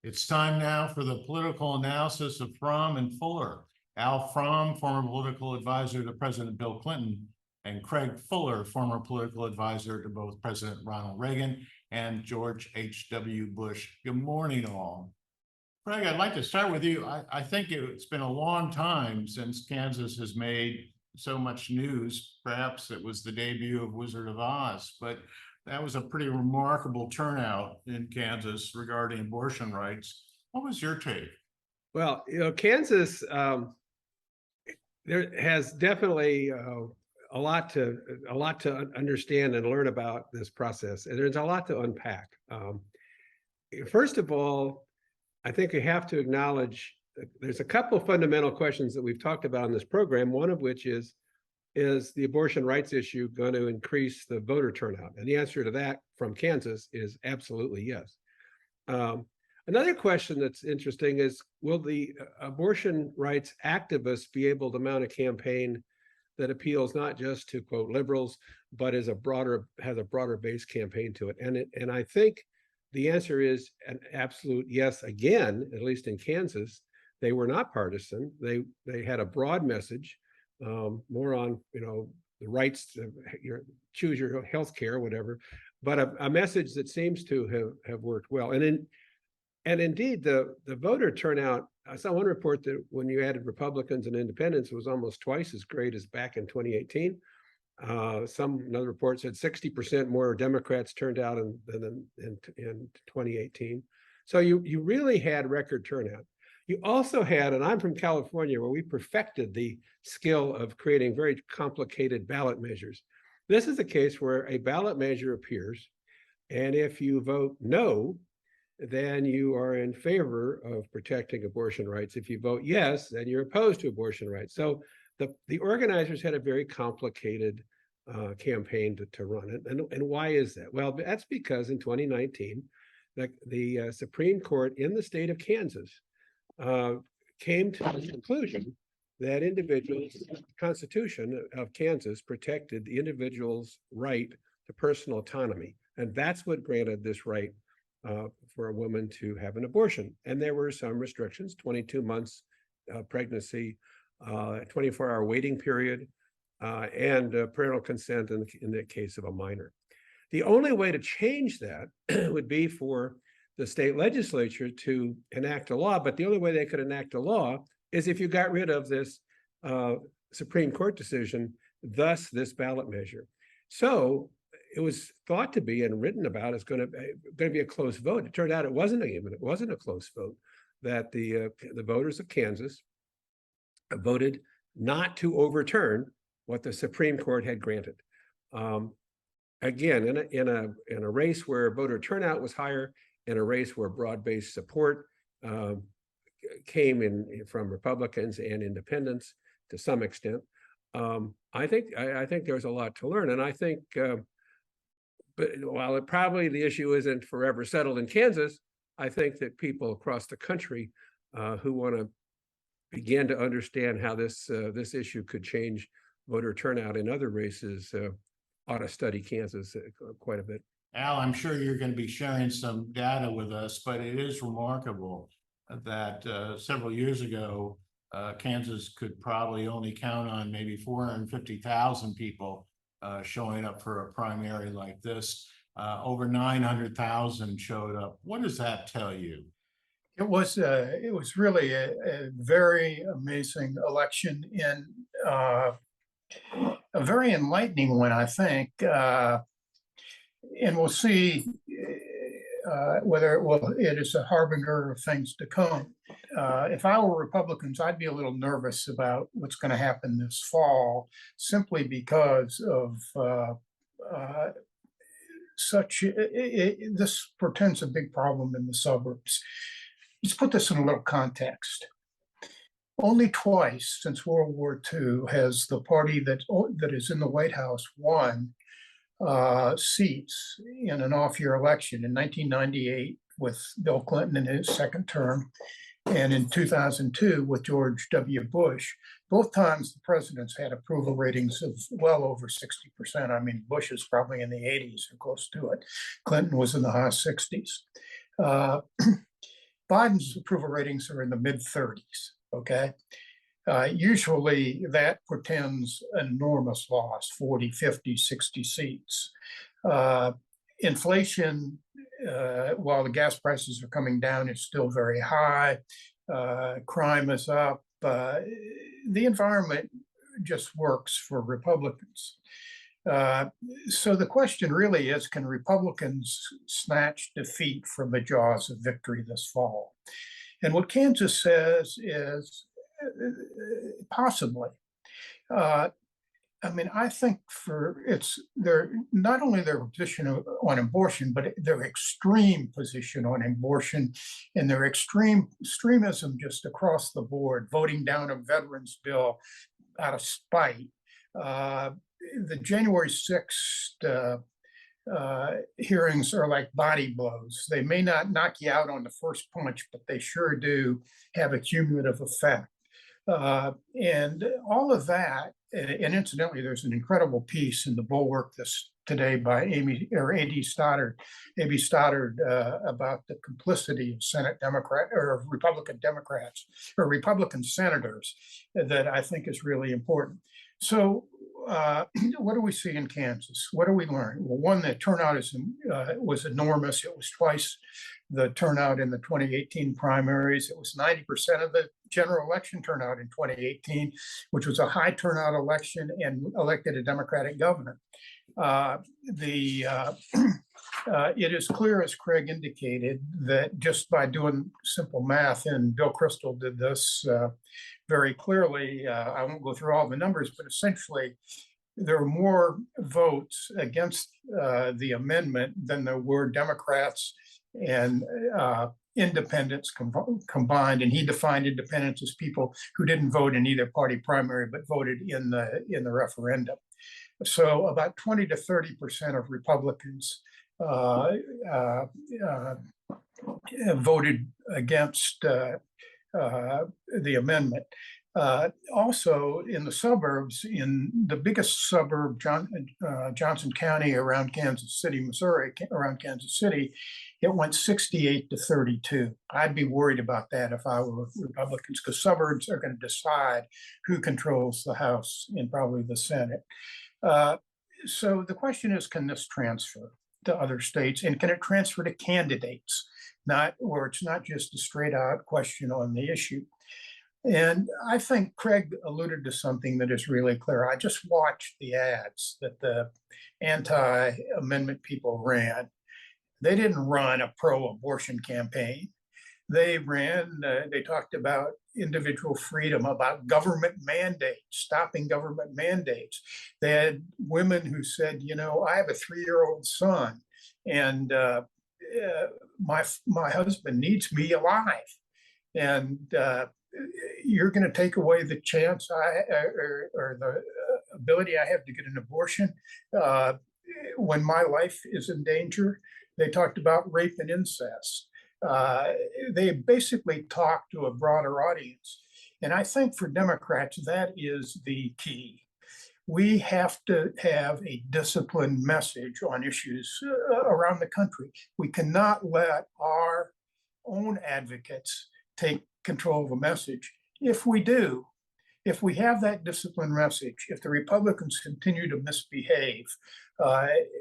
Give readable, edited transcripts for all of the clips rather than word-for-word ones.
It's time now for the political analysis of Fromm and Fuller. Al Fromm, former political advisor to President Bill Clinton, and Craig Fuller, former political advisor to both President Ronald Reagan and George H.W. Bush. Good morning, all. Craig, I'd like to start with you. I think it's been a long time since Kansas has made so much news. Perhaps it was the debut of Wizard of Oz, but that was a pretty remarkable turnout in Kansas regarding abortion rights. What was your take? Well, Kansas, there has definitely a lot to understand and learn about this process, and there's a lot to unpack. First of all, I think you have to acknowledge that there's a couple of fundamental questions that we've talked about in this program. One of which is the abortion rights issue going to increase the voter turnout? And the answer to that from Kansas is absolutely yes. Another question that's interesting is, will the abortion rights activists be able to mount a campaign that appeals not just to, quote, liberals, but has a broader base campaign to it? And I think the answer is an absolute yes again, at least in Kansas. They were not partisan. They had a broad message, more on, the rights to choose your health care, whatever, but a message that seems to have worked well. And indeed, the voter turnout, I saw one report that when you added Republicans and independents, it was almost twice as great as back in 2018. Another report said 60% more Democrats turned out than in 2018. So you really had record turnout. You also had, and I'm from California, where we perfected the skill of creating very complicated ballot measures. This is a case where a ballot measure appears, and if you vote no, then you are in favor of protecting abortion rights. If you vote yes, then you're opposed to abortion rights. So the organizers had a very complicated campaign to run it. And why is that? Well, that's because in 2019, the Supreme Court in the state of Kansas came to the conclusion that the Constitution of Kansas protected the individual's right to personal autonomy. And that's what granted this right for a woman to have an abortion. And there were some restrictions: 22 months pregnancy, 24-hour waiting period, and parental consent in the case of a minor. The only way to change that would be for the state legislature to enact a law, but the only way they could enact a law is if you got rid of this Supreme Court decision, thus this ballot measure. So it was thought to be and written about as going to be a close vote. It turned out it wasn't a close vote. That the voters of Kansas voted not to overturn what the Supreme Court had granted. Again, in a race where voter turnout was higher, in a race where broad-based support came in from Republicans and independents to some extent, I think there's a lot to learn. And I think, but while probably the issue isn't forever settled in Kansas, I think that people across the country who want to begin to understand how this issue could change voter turnout in other races ought to study Kansas quite a bit. Al, I'm sure you're going to be sharing some data with us, but it is remarkable that several years ago, Kansas could probably only count on maybe 450,000 people showing up for a primary like this. Over 900,000 showed up. What does that tell you? It was really a very amazing election, and a very enlightening one, I think. And we'll see whether it is a harbinger of things to come. If I were Republicans, I'd be a little nervous about what's going to happen this fall, simply because of this portends a big problem in the suburbs. Let's put this in a little context. Only twice since World War II has the party that is in the White House won seats in an off-year election. In 1998 with Bill Clinton in his second term, and in 2002 with George W. Bush. Both times the presidents had approval ratings of well over 60%. I mean, Bush is probably in the 80s or close to it. Clinton was in the high 60s. Biden's approval ratings are in the mid-30s, okay? Usually that portends enormous loss, 40, 50, 60 seats. Inflation, while the gas prices are coming down, is still very high. Crime is up. The environment just works for Republicans. So the question really is, can Republicans snatch defeat from the jaws of victory this fall? And what Kansas says is possibly. I mean, I think their not only their position on abortion, but their extreme position on abortion and their extremism just across the board, voting down a veterans bill out of spite. The January 6th hearings are like body blows. They may not knock you out on the first punch, but they sure do have a cumulative effect. And all of that, and incidentally, there's an incredible piece in the Bulwark today by A.B. Stoddard about the complicity of Senate Democrat or Republican Democrats or Republican senators that I think is really important. So what do we see in Kansas? What do we learn? Well, one, the turnout was enormous. It was twice the turnout in the 2018 primaries. It was 90% of the general election turnout in 2018, which was a high turnout election and elected a Democratic governor. It is clear, as Craig indicated, that just by doing simple math, and Bill Kristol did this very clearly, I won't go through all the numbers, but essentially there were more votes against the amendment than there were Democrats and independents combined. And he defined independents as people who didn't vote in either party primary, but voted in the referendum. So about 20 to 30% of Republicans voted against the amendment. Also in the suburbs, in the biggest suburb, Johnson County around Kansas City, Missouri, around Kansas City, it went 68 to 32. I'd be worried about that if I were Republicans, because suburbs are going to decide who controls the House and probably the Senate. So the question is, can this transfer to other states, and can it transfer to candidates, not where it's not just a straight out question on the issue? And I think Craig alluded to something that is really clear. I just watched the ads that the anti-amendment people ran. They didn't run a pro-abortion campaign. They talked about individual freedom, about government mandates, stopping government mandates. They had women who said, you know, I have a 3-year-old son, and my husband needs me alive. And you're going to take away the chance or the ability I have to get an abortion when my life is in danger. They talked about rape and incest. They basically talked to a broader audience. And I think for Democrats, that is the key. We have to have a disciplined message on issues around the country. We cannot let our own advocates take control of a message. If we do, if we have that disciplined message, if the Republicans continue to misbehave,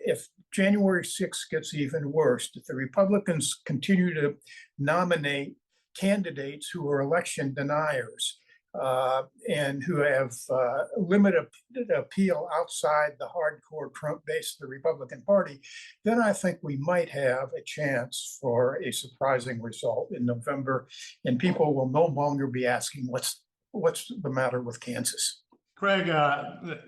if January 6th gets even worse, if the Republicans continue to nominate candidates who are election deniers and who have limited appeal outside the hardcore Trump base of the Republican Party, then I think we might have a chance for a surprising result in November, and people will no longer be asking what's the matter with Kansas. Craig,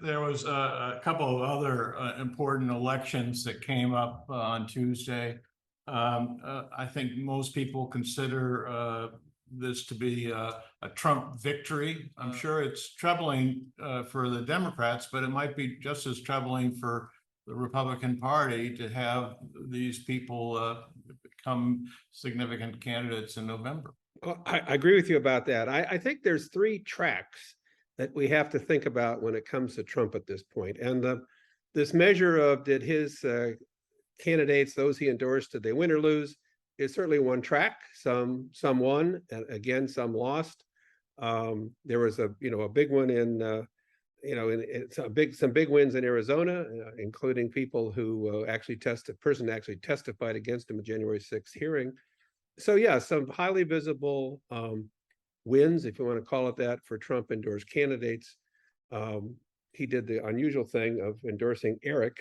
there was a couple of other important elections that came up on Tuesday. I think most people consider this to be a Trump victory. I'm sure it's troubling for the Democrats, but it might be just as troubling for the Republican Party to have these people become significant candidates in November. Well, I agree with you about that. I think there's 3 tracks that we have to think about when it comes to Trump at this point. And this measure of, did his candidates, those he endorsed, did they win or lose? is certainly one track. Some won, and again, some lost. There was a big one in some big wins in Arizona, including people who actually testified against him at January 6th hearing. So yeah, some highly visible wins, if you want to call it that, for Trump-endorsed candidates. He did the unusual thing of endorsing Eric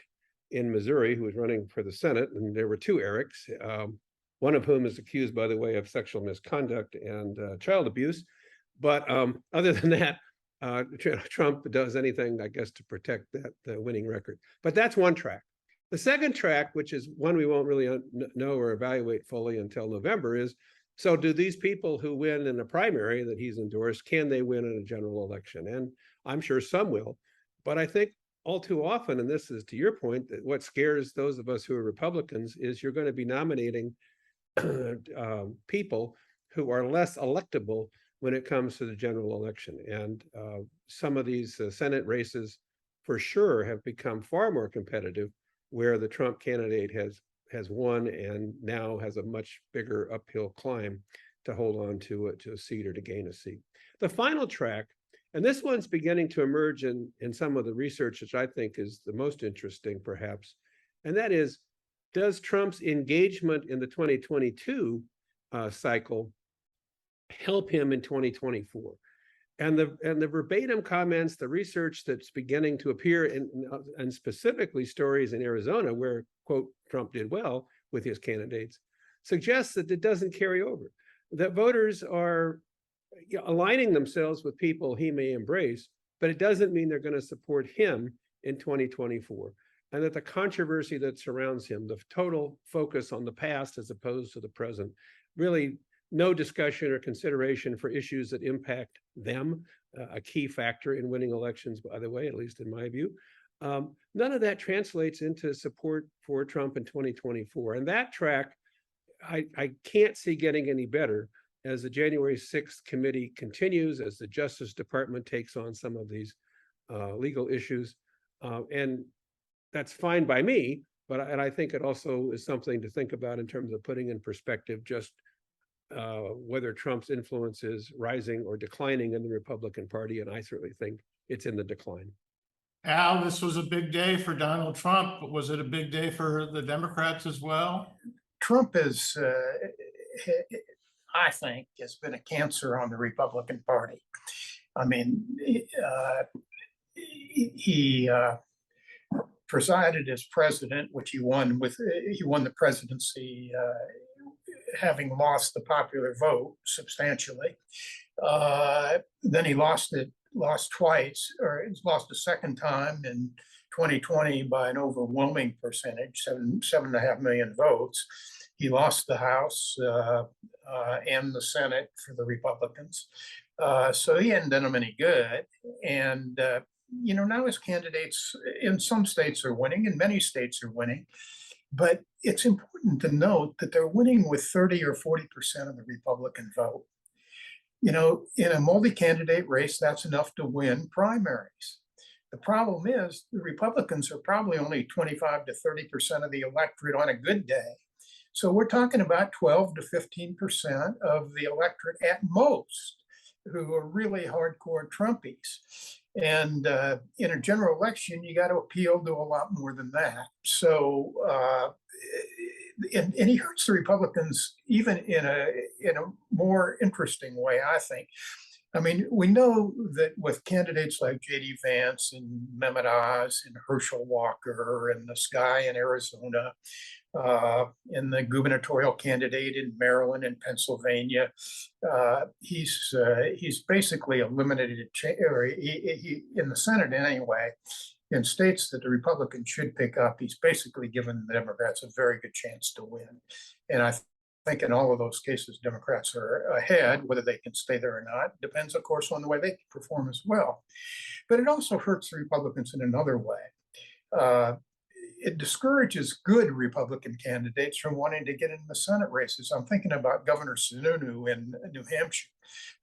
in Missouri, who was running for the Senate, and there were two Erics, one of whom is accused, by the way, of sexual misconduct and child abuse. But other than that, Trump does anything, I guess, to protect the winning record. But that's one track. The second track, which is one we won't really know or evaluate fully until November, is, so do these people who win in a primary that he's endorsed, can they win in a general election? And I'm sure some will. But I think all too often, and this is to your point, that what scares those of us who are Republicans is you're going to be nominating people who are less electable when it comes to the general election. And some of these Senate races for sure have become far more competitive, where the Trump candidate has won and now has a much bigger uphill climb to hold on to a seat or to gain a seat. The final track, and this one's beginning to emerge in some of the research, which I think is the most interesting perhaps, and that is, does Trump's engagement in the 2022 cycle help him in 2024? And the verbatim comments, the research that's beginning to appear and specifically stories in Arizona where, quote, Trump did well with his candidates, suggests that it doesn't carry over, that voters are aligning themselves with people he may embrace, but it doesn't mean they're going to support him in 2024. And that the controversy that surrounds him, the total focus on the past as opposed to the present, really no discussion or consideration for issues that impact them, a key factor in winning elections, by the way, at least in my view. None of that translates into support for Trump in 2024. And that track, I can't see getting any better as the January 6th committee continues, as the Justice Department takes on some of these legal issues. And that's fine by me, but I think it also is something to think about in terms of putting in perspective just whether Trump's influence is rising or declining in the Republican Party, and I certainly think it's in the decline. Al, this was a big day for Donald Trump, but was it a big day for the Democrats as well? Trump is, I think, has been a cancer on the Republican Party. I mean, he presided as president, which he won the presidency having lost the popular vote substantially. Then he lost twice, or he's lost a second time in 2020 by an overwhelming percentage, 7.5 million votes. He lost the House and the Senate for the Republicans. So he hadn't done them any good. And, now his candidates in some states are winning, and many states are winning. But it's important to note that they're winning with 30 or 40% of the Republican vote. In a multi-candidate race, that's enough to win primaries. The problem is the Republicans are probably only 25 to 30% of the electorate on a good day. So we're talking about 12 to 15% of the electorate at most who are really hardcore Trumpies. And in a general election, you got to appeal to a lot more than that. So, and he hurts the Republicans even in a more interesting way, I think. I mean, we know that with candidates like J.D. Vance and Mehmet Oz and Herschel Walker and this guy in Arizona, and the gubernatorial candidate in Maryland and Pennsylvania, he's basically eliminated, or he in the Senate anyway, in states that the Republicans should pick up, he's basically given the Democrats a very good chance to win. And I think in all of those cases, Democrats are ahead. Whether they can stay there or not depends, of course, on the way they perform as well. But it also hurts the Republicans in another way. It discourages good Republican candidates from wanting to get into the Senate races. I'm thinking about Governor Sununu in New Hampshire.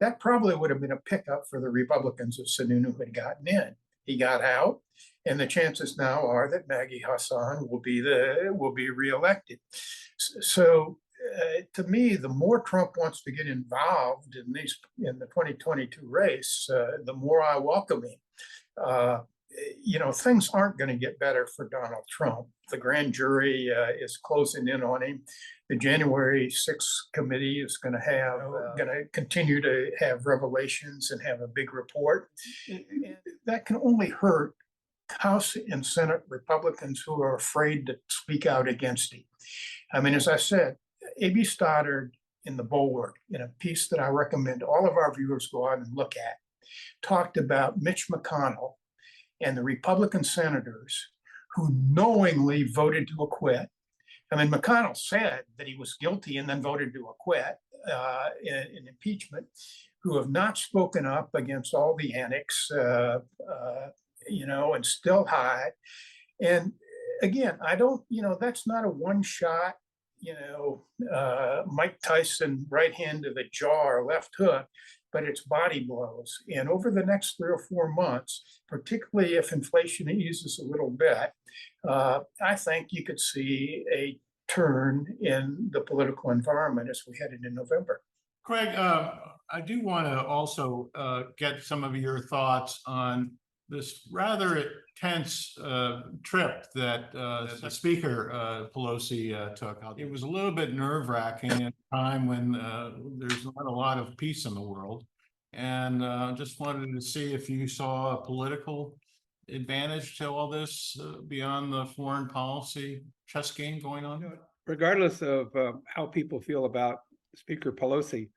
That probably would have been a pickup for the Republicans if Sununu had gotten in. He got out, and the chances now are that Maggie Hassan will be reelected. So to me, the more Trump wants to get involved in the 2022 race, the more I welcome him. Things aren't going to get better for Donald Trump. The grand jury is closing in on him. The January 6th committee is going to continue to have revelations and have a big report. And that can only hurt House and Senate Republicans who are afraid to speak out against him. I mean, as I said, A.B. Stoddard in the Bulwark, in a piece that I recommend all of our viewers go out and look at, talked about Mitch McConnell and the Republican senators who knowingly voted to acquit. I mean, McConnell said that he was guilty and then voted to acquit in impeachment, who have not spoken up against all the annex, and still hide. And again, that's not a one shot, Mike Tyson right hand to the jaw or left hook, but it's body blows. And over the next 3 or 4 months, particularly if inflation eases a little bit, I think you could see a turn in the political environment as we head into November. Craig, I do want to also get some of your thoughts on this rather tense trip that the Speaker Pelosi took. It was a little bit nerve-wracking at a time when there's not a lot of peace in the world. And just wanted to see if you saw a political advantage to all this beyond the foreign policy chess game going on? Regardless of how people feel about Speaker Pelosi,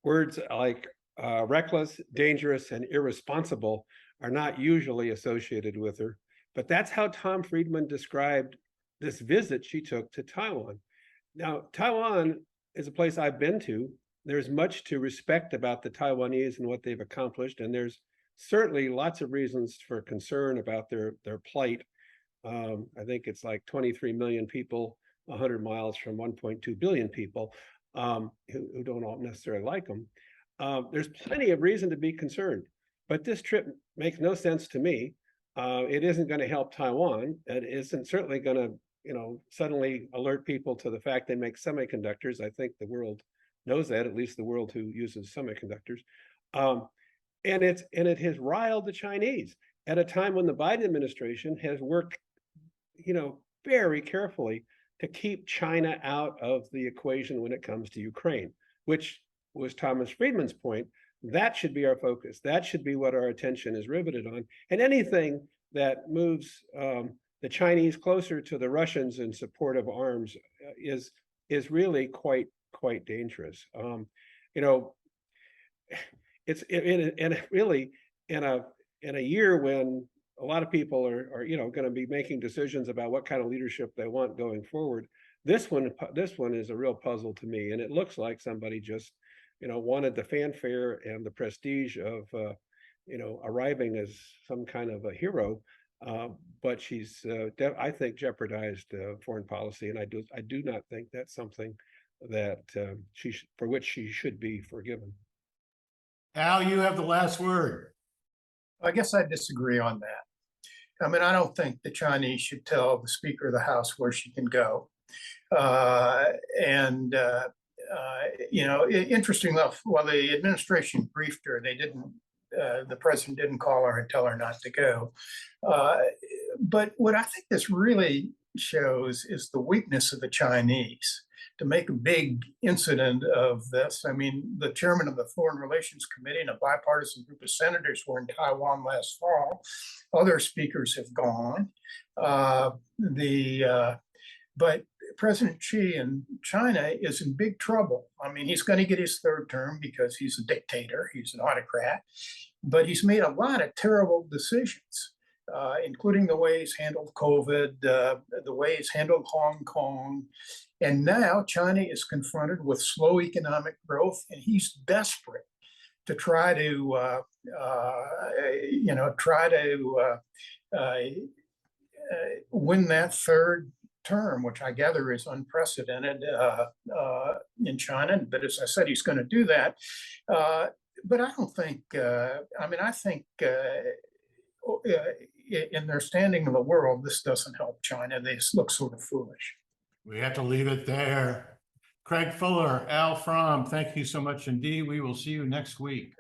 words like reckless, dangerous, and irresponsible are not usually associated with her. But that's how Tom Friedman described this visit she took to Taiwan. Now, Taiwan is a place I've been to. There's much to respect about the Taiwanese and what they've accomplished, and there's certainly lots of reasons for concern about their plight. I think it's like 23 million people, 100 miles from 1.2 billion people who don't all necessarily like them. There's plenty of reason to be concerned, but this trip makes no sense to me. It isn't going to help Taiwan. It isn't certainly going to, suddenly alert people to the fact they make semiconductors. I think the world knows that, at least the world who uses semiconductors. And it has riled the Chinese at a time when the Biden administration has worked, very carefully to keep China out of the equation when it comes to Ukraine, which was Thomas Friedman's point. That should be our focus. That should be what our attention is riveted on. And anything that moves the Chinese closer to the Russians in support of arms is really quite dangerous. It's really in a year when a lot of people are going to be making decisions about what kind of leadership they want going forward. This one is a real puzzle to me, and it looks like somebody just wanted the fanfare and the prestige of arriving as some kind of a hero, but she's I think jeopardized foreign policy, and I do not think that's something that for which she should be forgiven. Al, you have the last word. I guess I disagree on that. I mean, I don't think the Chinese should tell the Speaker of the House where she can go. Interesting enough, while the administration briefed her, the president didn't call her and tell her not to go. But what I think this really shows is the weakness of the Chinese to make a big incident of this. I mean, the chairman of the Foreign Relations Committee and a bipartisan group of senators were in Taiwan last fall. Other speakers have gone. But President Xi in China is in big trouble. I mean, he's going to get his third term because he's a dictator, he's an autocrat, but he's made a lot of terrible decisions, including the way he's handled COVID, the way he's handled Hong Kong. And now China is confronted with slow economic growth, and he's desperate to try to win that third term, which I gather is unprecedented in China. But as I said, he's going to do that. But I don't think, I think in their standing in the world, this doesn't help China. They look sort of foolish. We have to leave it there. Craig Fuller, Al Fromm, thank you so much indeed. We will see you next week.